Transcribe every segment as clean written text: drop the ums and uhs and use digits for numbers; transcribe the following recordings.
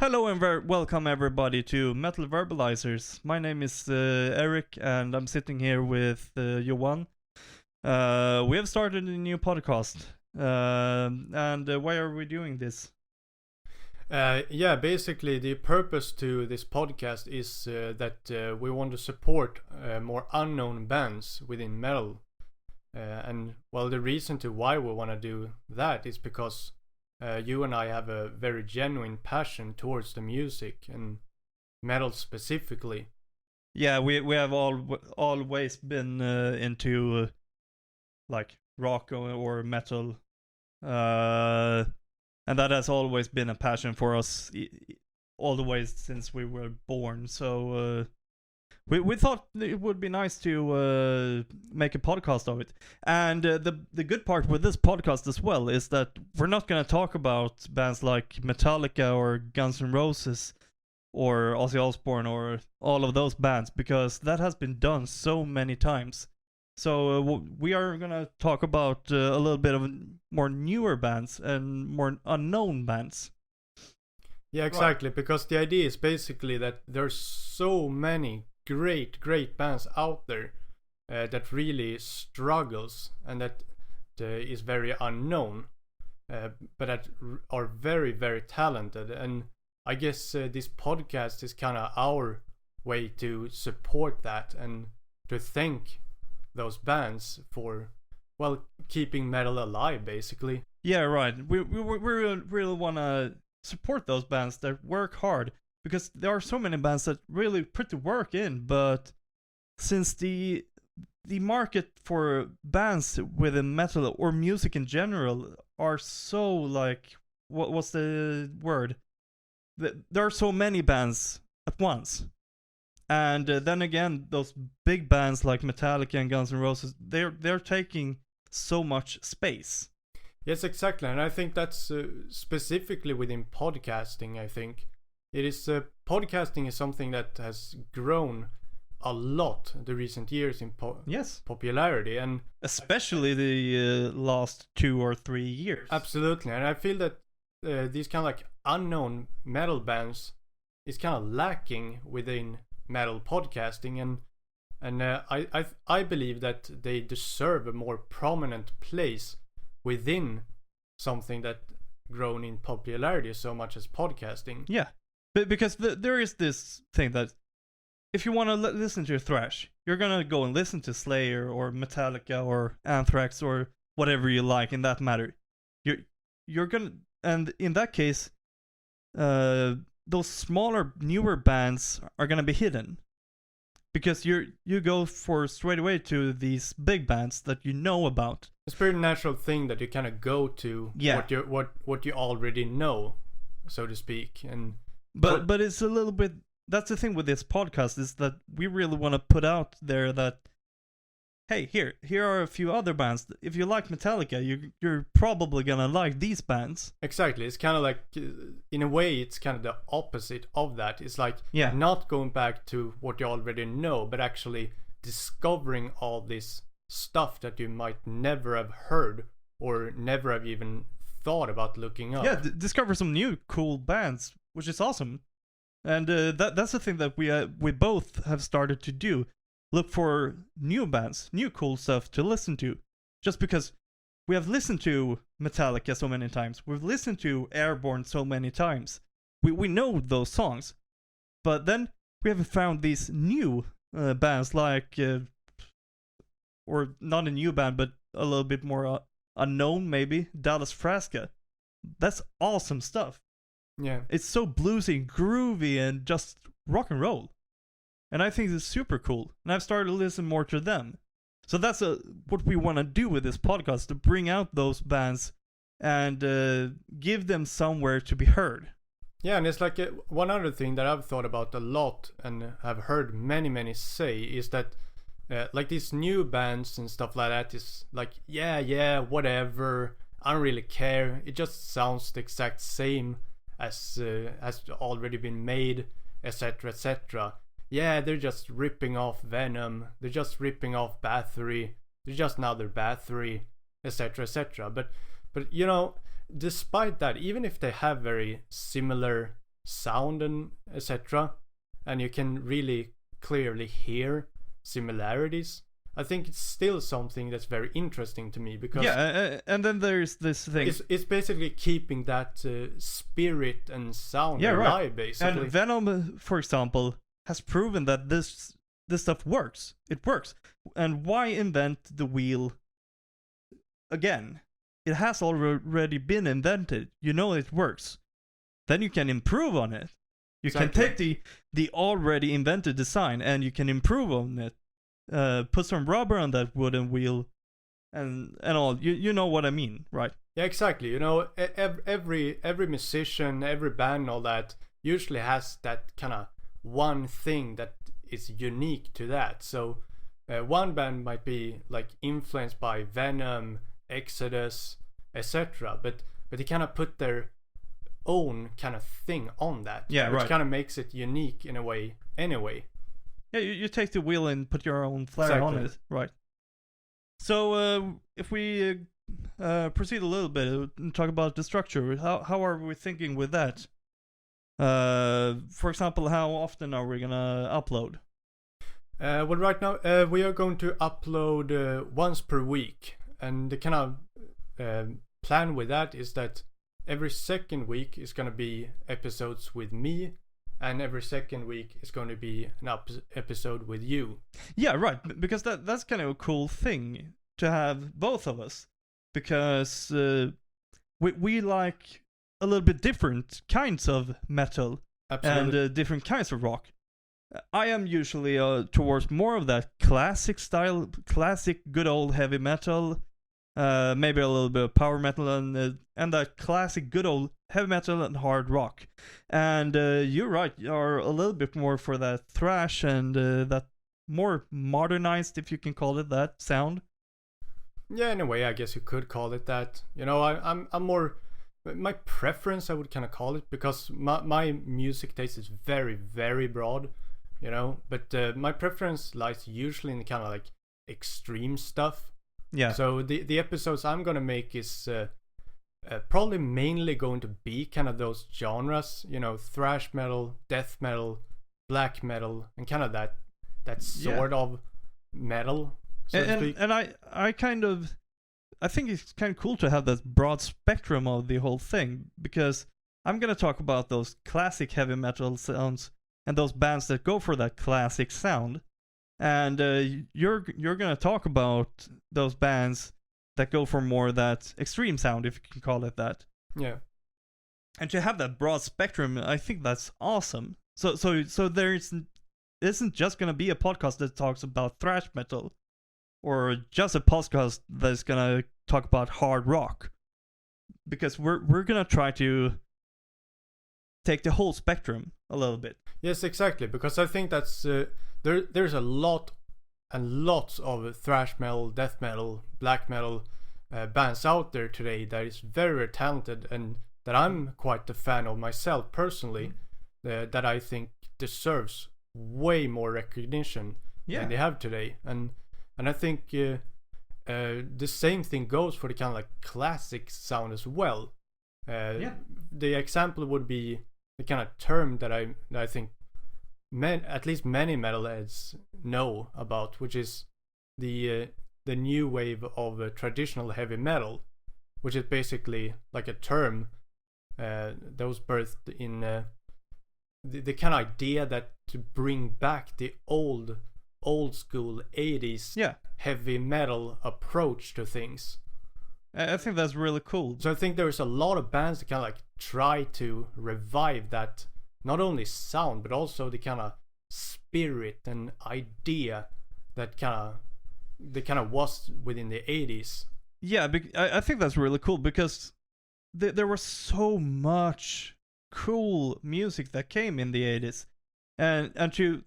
Hello and welcome everybody to Metal Verbalizers. My name is Erik and I'm sitting here with Johan. We have started a new podcast. And why are we doing this? Basically the purpose to this podcast is that we want to support more unknown bands within metal. The reason to why we want to do that is because you and I have a very genuine passion towards the music and metal specifically. Yeah, we have always been into like rock or metal, and that has always been a passion for us all the way since we were born. So we thought it would be nice to make a podcast of it. And the good part with this podcast as well is that we're not going to talk about bands like Metallica or Guns N' Roses or Ozzy Osbourne or all of those bands, because that has been done so many times. So we are going to talk about a little bit of more newer bands and more unknown bands. Yeah, exactly. Right. Because the idea is basically that there's so many great bands out there that really struggles and that is very unknown, but that are very talented. And I guess this podcast is kind of our way to support that and to thank those bands for, well, keeping metal alive, basically. Yeah, right. We really want to support those bands that work hard, because there are so many bands that really put the work in, but since the market for bands within metal or music in general are so, like, what's the word? There are so many bands at once. And then again, those big bands like Metallica and Guns N' Roses, they're taking so much space. Yes, exactly. And I think that's specifically within podcasting, I think. It is podcasting is something that has grown a lot the recent years in popularity, and especially the last 2 or 3 years. Absolutely, and I feel that these kind of like unknown metal bands is kind of lacking within metal podcasting, and I believe that they deserve a more prominent place within something that grown in popularity so much as podcasting. Yeah. Because there is this thing that if you want to listen to thrash, you're gonna go and listen to Slayer or Metallica or Anthrax or whatever you like in that matter. You're gonna, and in that case, those smaller, newer bands are gonna be hidden, because you go for straight away to these big bands that you know about. It's a pretty natural thing that you kind of go to what you already know, so to speak, and. But it's a little bit, that's the thing with this podcast, is that we really want to put out there that, hey, here are a few other bands. If you like Metallica, you're probably gonna like these bands. Exactly. It's kind of like, in a way, it's kind of the opposite of that. It's like not going back to what you already know, but actually discovering all this stuff that you might never have heard or never have even thought about looking up. Yeah, discover some new cool bands, which is awesome. And that's the thing that we both have started to do. Look for new bands, new cool stuff to listen to. Just because we have listened to Metallica so many times, we've listened to Airborne so many times, we know those songs. But then we have found these new bands like, or not a new band, but a little bit more unknown maybe, Dallas Frasca. That's awesome stuff. Yeah. It's so bluesy, groovy, and just rock and roll. And I think it's super cool. And I've started to listen more to them. So that's what we want to do with this podcast, to bring out those bands and give them somewhere to be heard. Yeah, and it's like one other thing that I've thought about a lot and have heard many say is that like these new bands and stuff like that is like, yeah, whatever. I don't really care. It just sounds the exact same as has already been made, etc. Yeah, they're just ripping off Venom. They're just ripping off Bathory. They're just another Bathory, etc. But you know, despite that, even if they have very similar sound and etc., and you can really clearly hear similarities, I think it's still something that's very interesting to me, because and then there's this thing. It's basically keeping that spirit and sound alive, right. basically. And Venom, for example, has proven that this stuff works. It works. And why invent the wheel again? It has already been invented. You know it works. Then you can improve on it. You can take the already invented design and you can improve on it. Put some rubber on that wooden wheel and all. You know what I mean, right? Yeah, exactly. You know, every musician, every band and all that usually has that kind of one thing that is unique to that. So one band might be like influenced by Venom, Exodus, etc., but they kind of put their own kind of thing on that, which kind of makes it unique in a way anyway. Yeah, you take the wheel and put your own flair on it, right? So if we proceed a little bit and talk about the structure, how are we thinking with that? For example, how often are we gonna upload? Well, right now we are going to upload once per week, and the kind of plan with that is that every second week is going to be episodes with me, and every second week is going to be an episode with you. Yeah, right. Because that's kind of a cool thing to have both of us, because we like a little bit different kinds of metal. Absolutely. And different kinds of rock. I am usually towards more of that classic style, classic good old heavy metal. Maybe a little bit of power metal and that classic good old heavy metal and hard rock. And you're right, you're a little bit more for that thrash and that more modernized, if you can call it that, sound. Yeah, in a way, I guess you could call it that. You know, I'm more, my preference, I would kind of call it, because my music taste is very, very broad, you know. But my preference lies usually in kind of like extreme stuff. Yeah. So the episodes I'm gonna make is probably mainly going to be kind of those genres, you know, thrash metal, death metal, black metal, and kind of that sort of metal, so to speak. And I think it's kind of cool to have that broad spectrum of the whole thing, because I'm gonna talk about those classic heavy metal sounds and those bands that go for that classic sound. And you're gonna talk about those bands that go for more that extreme sound, if you can call it that. Yeah. And to have that broad spectrum, I think that's awesome. So there isn't just gonna be a podcast that talks about thrash metal, or just a podcast that's gonna talk about hard rock, because we're gonna try to take the whole spectrum a little bit. Yes, exactly, because I think that's there's a lot and lots of thrash metal, death metal, black metal bands out there today that is very talented, and that I'm quite a fan of myself personally, that I think deserves way more recognition than they have today. And I think the same thing goes for the kind of like classic sound as well. The example would be the kind of term that I think at least many metalheads know about, which is the new wave of traditional heavy metal, which is basically like a term that was birthed in the kind of idea that to bring back the old school 80s heavy metal approach to things. I think that's really cool. So I think there's a lot of bands that kind of like try to revive that, not only sound, but also the kind of spirit and idea that kind of was within the 80s. Yeah, I think that's really cool, because there was so much cool music that came in the 80s, and to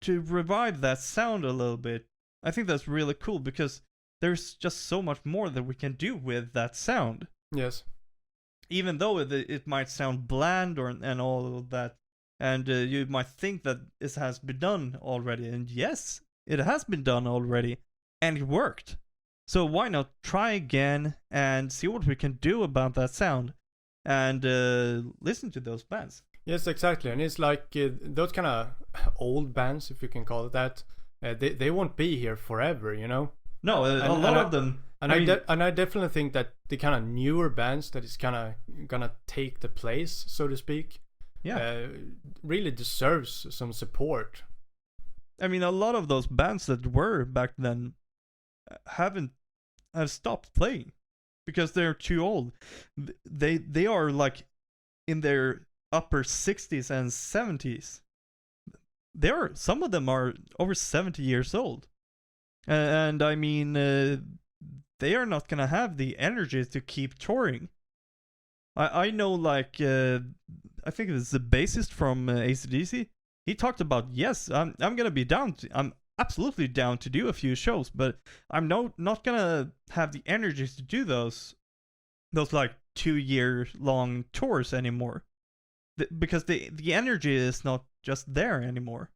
revive that sound a little bit, I think that's really cool, because there's just so much more that we can do with that sound. Yes. Even though it might sound bland and all of that, and you might think that this has been done already, and yes, it has been done already, and it worked. So why not try again and see what we can do about that sound, and listen to those bands. Yes, exactly, and it's like those kind of old bands, if you can call it that. They won't be here forever, you know. No, a lot of them. And I definitely think that the kind of newer bands that is kind of gonna take the place, so to speak, really deserves some support. I mean, a lot of those bands that were back then have stopped playing because they're too old. They are like in their upper 60s and 70s. Some of them are over 70 years old, and I mean, they are not gonna have the energy to keep touring. I know, like, I think it's the bassist from AC/DC. He talked about, yes, I'm gonna be down. I'm absolutely down to do a few shows, but I'm not gonna have the energy to do those like 2-year long tours anymore, because the energy is not just there anymore.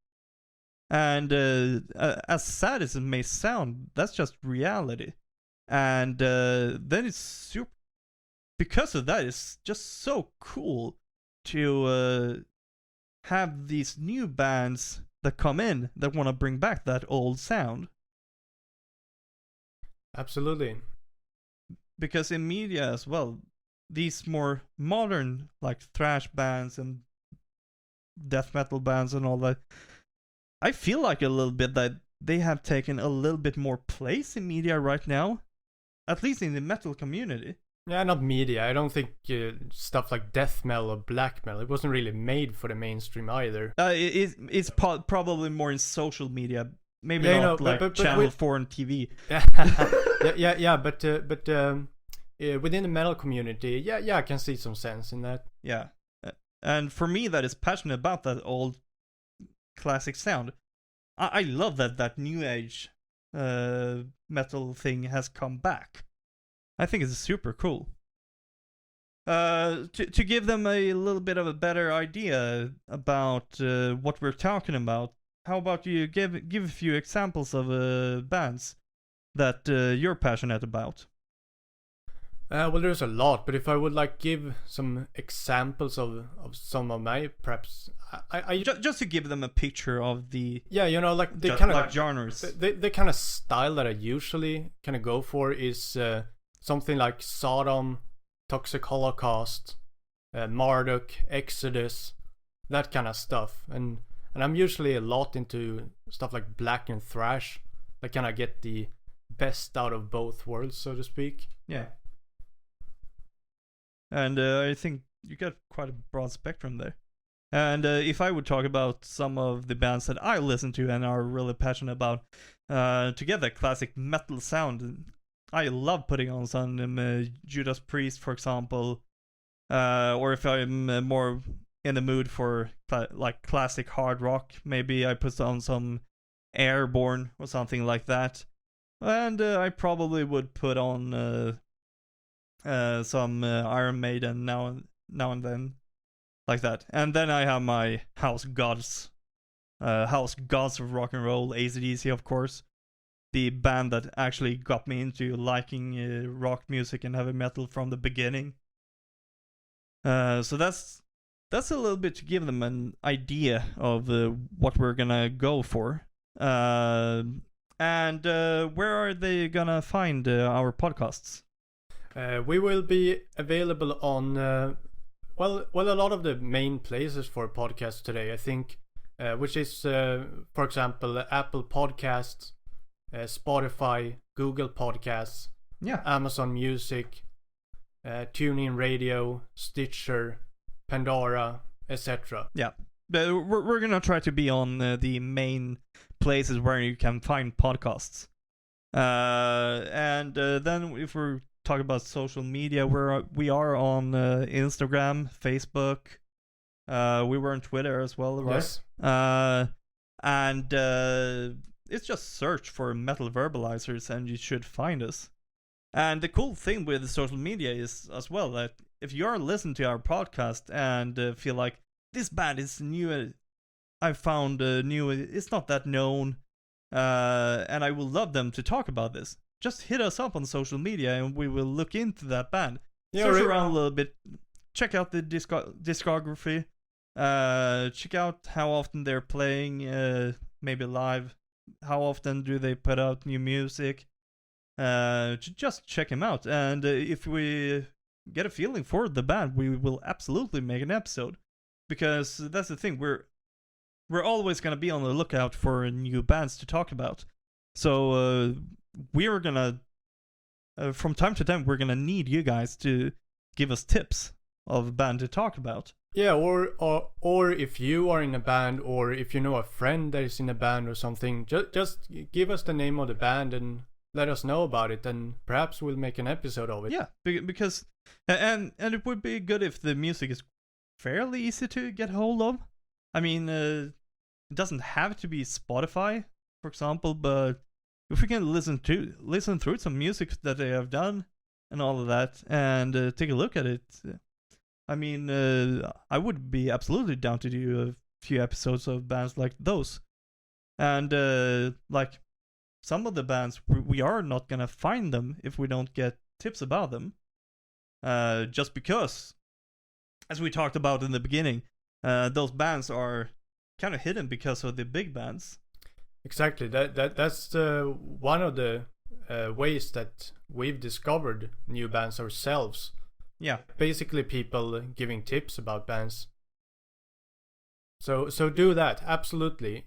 And as sad as it may sound, that's just reality. And then it's super. Because of that, it's just so cool to have these new bands that come in that want to bring back that old sound. Absolutely. Because in media as well, these more modern, like, thrash bands and death metal bands and all that, I feel like a little bit that they have taken a little bit more place in media right now, at least in the metal community. Yeah, not media. I don't think stuff like death metal or black metal, it wasn't really made for the mainstream either. It's probably more in social media, maybe Yeah, not no, like but Channel 4 and TV. But within the metal community, yeah, I can see some sense in that. Yeah, and for me that is passionate about that old classic sound, I love that new age metal thing has come back. I think it's super cool. To give them a little bit of a better idea about what we're talking about, how about you give a few examples of bands that you're passionate about? Well, there's a lot, but if I would like give some examples of some of my, perhaps I just to give them a picture of the like the just kind of like genres. The kind of style that I usually kind of go for is something like Sodom, Toxic Holocaust, Marduk, Exodus, that kind of stuff. And I'm usually a lot into stuff like black and thrash, that kind of get the best out of both worlds, so to speak. Yeah. And I think you got quite a broad spectrum there. And if I would talk about some of the bands that I listen to and are really passionate about, to get that classic metal sound, I love putting on some Judas Priest, for example, or if I'm more in the mood for like classic hard rock, maybe I put on some Airborne or something like that. And I probably would put on some Iron Maiden now and then, like that. And then I have my house gods of rock and roll, AC/DC, of course, the band that actually got me into liking rock music and heavy metal from the beginning. So that's a little bit to give them an idea of what we're gonna go for. And where are they gonna find our podcasts? We will be available on well, a lot of the main places for podcasts today, I think, which is, for example, Apple Podcasts, Spotify, Google Podcasts, Amazon Music, TuneIn Radio, Stitcher, Pandora, etc. Yeah, but we're gonna try to be on the main places where you can find podcasts. And then if we're talking about social media, we are on Instagram, Facebook. We were on Twitter as well, right? Yes. And it's just search for Metal Verbalizers and you should find us. And the cool thing with social media is as well that if you are listening to our podcast and feel like this band is new, I found new, it's not that known, and I will love them to talk about this, just hit us up on social media and we will look into that band. Search around a little bit, check out the discography, Check out how often they're playing, maybe live. How often do they put out new music? Just check them out. And if we get a feeling for the band, we will absolutely make an episode. Because that's the thing, we're always gonna be on the lookout for new bands to talk about. So we're gonna, from time to time, we're gonna need you guys to give us tips of a band to talk about. Yeah, or if you are in a band, or if you know a friend that is in a band or something, just give us the name of the band and let us know about it, and perhaps we'll make an episode of it. Yeah, because and it would be good if the music is fairly easy to get hold of. I mean, it doesn't have to be Spotify, for example, but if we can listen through some music that they have done and all of that, and take a look at it. I mean, I would be absolutely down to do a few episodes of bands like those. And like some of the bands, we are not gonna find them if we don't get tips about them. Just because, as we talked about in the beginning, those bands are kind of hidden because of the big bands. Exactly. That's one of the ways that we've discovered new bands ourselves. Yeah. Basically, people giving tips about bands. So do that, absolutely.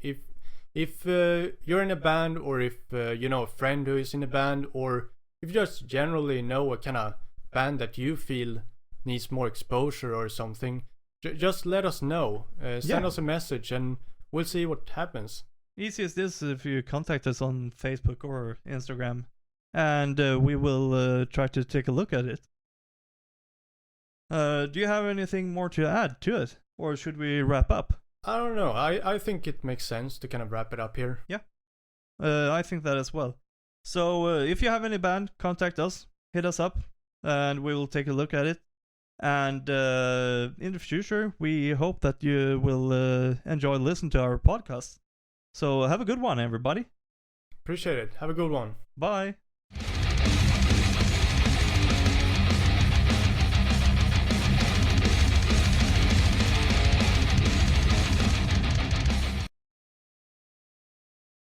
If you're in a band, or if you know a friend who is in a band, or if you just generally know a kind of band that you feel needs more exposure or something, just let us know. Send us a message and we'll see what happens. Easy as this, if you contact us on Facebook or Instagram, and we will try to take a look at it. Do you have anything more to add to it, or should we wrap up? I don't know. I think it makes sense to kind of wrap it up here. Yeah, I think that as well. So if you have any band, contact us, hit us up, and we will take a look at it. And in the future, we hope that you will enjoy listening to our podcast. So have a good one, everybody. Appreciate it. Have a good one. Bye.